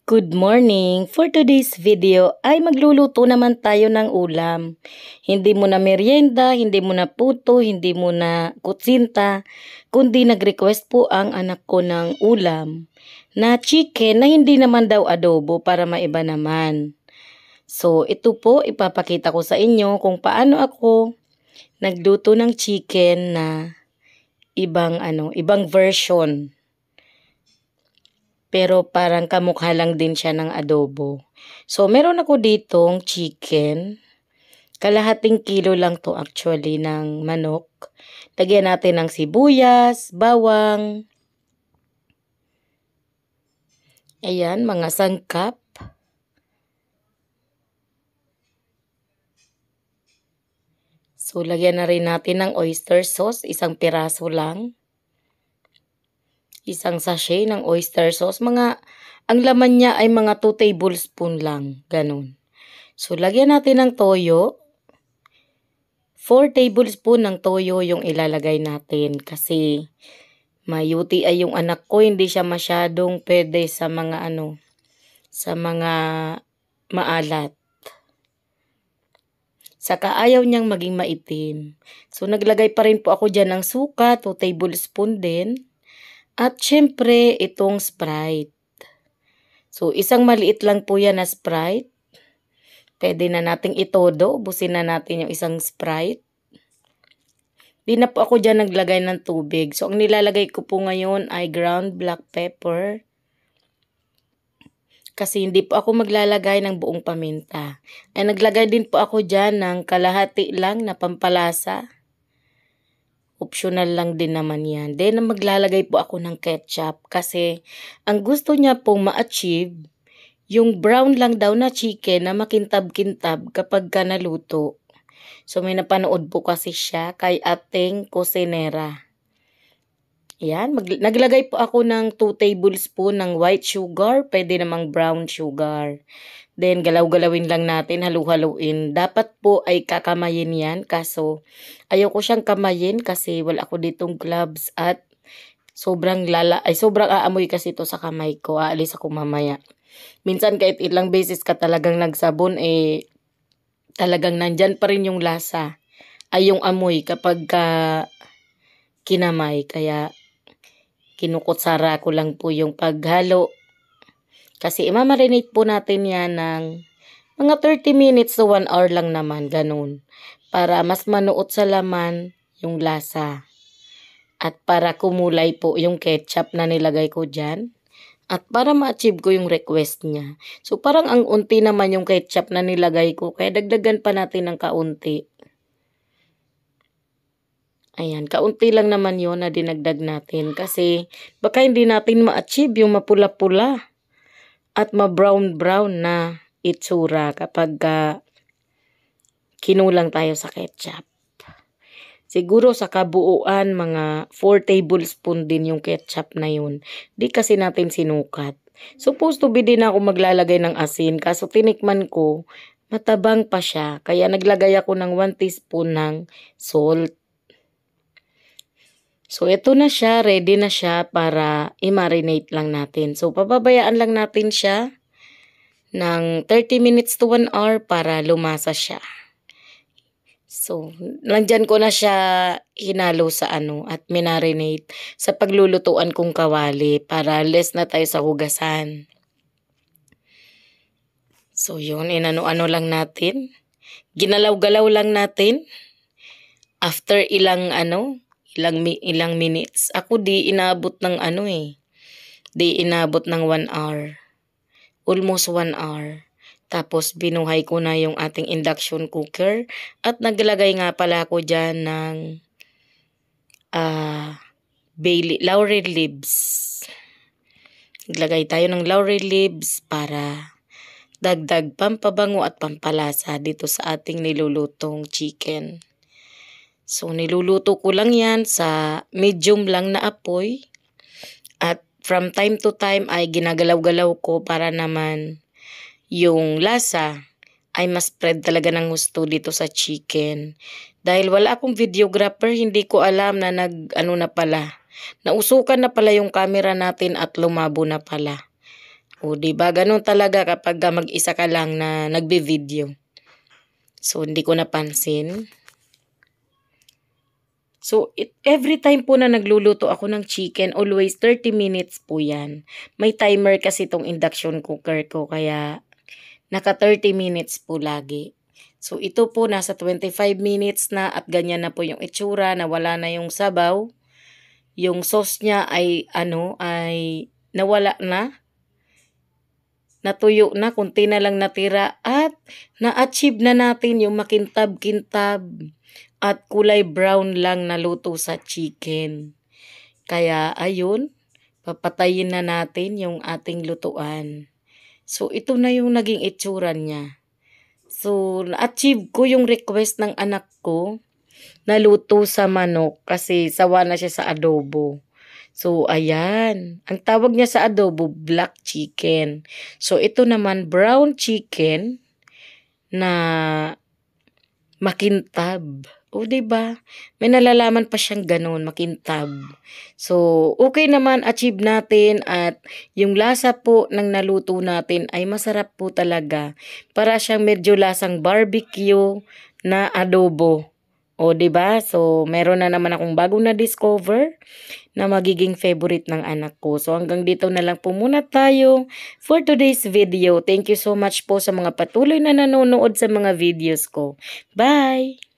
Good morning! For today's video ay magluluto naman tayo ng ulam. Hindi mo na merienda, hindi mo na puto, hindi mo na kutsinta, kundi nag-request po ang anak ko ng ulam na chicken na hindi naman daw adobo para maiba naman. So ito po ipapakita ko sa inyo kung paano ako nagluto ng chicken na ibang version. Pero parang kamukha lang din siya ng adobo. So, meron ako ditong chicken. Kalahating kilo lang to actually ng manok. Lagyan natin ng sibuyas, bawang. Ayan, mga sangkap. So, lagyan na rin natin ng oyster sauce. Isang piraso lang. Isang sachet ng oyster sauce. Ang laman niya ay mga 2 tablespoon lang. Ganun. So, lagyan natin ng toyo. 4 tablespoon ng toyo yung ilalagay natin. Kasi, may UTI yung anak ko. Hindi siya masyadong pwede sa mga maalat. Saka ayaw niyang maging maitim. So, naglagay pa rin po ako dyan ng suka. 2 tablespoon din. At syempre, itong Sprite. So, isang maliit lang po yan na Sprite. Pwede na nating itodo. Ubusin na natin yung isang Sprite. Di na po ako dyan naglagay ng tubig. So, ang nilalagay ko po ngayon ay ground black pepper. Kasi hindi po ako maglalagay ng buong paminta. Ay naglagay din po ako dyan ng kalahati lang na pampalasa. Optional lang din naman yan. Then, maglalagay po ako ng ketchup kasi ang gusto niya pong ma-achieve, yung brown lang daw na chicken na makintab-kintab kapag ka naluto. So, may napanood po kasi siya kay ating kusinera. Yan, naglagay po ako ng 2 tablespoon ng white sugar, pwede namang brown sugar. Then, galaw-galawin lang natin, halu-haluin. Dapat po ay kakamayin yan. Kaso, ayoko siyang kamayin kasi wala ako ditong gloves at sobrang aamoy kasi ito sa kamay ko. Aalis ako mamaya. Minsan kahit ilang beses ka talagang nagsabon, talagang nandyan pa rin yung lasa. Ay yung amoy kapag kinamay. Kaya, kinukutsara ko lang po yung paghalo. Kasi imamarinate po natin yan ng mga 30 minutes to 1 hour lang naman, ganun. Para mas manuot sa laman yung lasa. At para kumulay po yung ketchup na nilagay ko dyan. At para ma-achieve ko yung request niya. So parang ang unti naman yung ketchup na nilagay ko, kaya dagdagan pa natin ng kaunti. Ayan, kaunti lang naman yun na dinagdag natin. Kasi baka hindi natin ma-achieve yung mapula-pula at ma-brown-brown na itsura kapag kinulang tayo sa ketchup. Siguro sa kabuuan, mga 4 tablespoon din yung ketchup na yun. Di kasi natin sinukat. Supposed to be din ako maglalagay ng asin. Kaso tinikman ko, matabang pa siya. Kaya naglagay ako ng 1 teaspoon ng salt. So, ito na siya. Ready na siya para i-marinate lang natin. So, pababayaan lang natin siya ng 30 minutes to 1 hour para lumasa siya. So, nandyan ko na siya hinalo sa at minarinate sa paglulutuan kong kawali para less na tayo sa hugasan. So, yun. Inano-ano lang natin. Ginalaw-galaw lang natin. After ilang minutes. Ako di inabot ng Di inabot ng 1 hour. Almost 1 hour. Tapos binuhay ko na yung ating induction cooker. At naglagay nga pala ako dyan ng laurel leaves. Naglagay tayo ng laurel leaves para dagdag pampabango at pampalasa dito sa ating nilulutong chicken. So, niluluto ko lang yan sa medium lang na apoy. At from time to time ay ginagalaw-galaw ko para naman yung lasa ay mas spread talaga ng gusto dito sa chicken. Dahil wala akong videographer, hindi ko alam na nausukan na pala yung camera natin at lumabo na pala. O, diba? Ganun talaga kapag mag-isa ka lang na nagbe-video. So, hindi ko napansin. So, every time po na nagluluto ako ng chicken, always 30 minutes po yan. May timer kasi itong induction cooker ko, kaya naka 30 minutes po lagi. So, ito po nasa 25 minutes na at ganyan na po yung itsura, na wala na yung sabaw. Yung sauce niya ay ay nawala na. Natuyo na, kunti na lang natira at na-achieve na natin yung makintab-kintab at kulay brown lang na luto sa chicken. Kaya ayun, papatayin na natin yung ating lutuan. So ito na yung naging itsura niya. So na-achieve ko yung request ng anak ko na luto sa manok kasi sawa na siya sa adobo. So, ayan. Ang tawag niya sa adobo, black chicken. So, ito naman, brown chicken na makintab. O, diba? May nalalaman pa siyang ganun, makintab. So, okay naman, achieve natin at yung lasa po ng naluto natin ay masarap po talaga. Para siyang medyo lasang barbecue na adobo. O, diba? So, meron na naman akong bagong na-discover na magiging favorite ng anak ko. So, hanggang dito na lang po muna tayo for today's video. Thank you so much po sa mga patuloy na nanonood sa mga videos ko. Bye!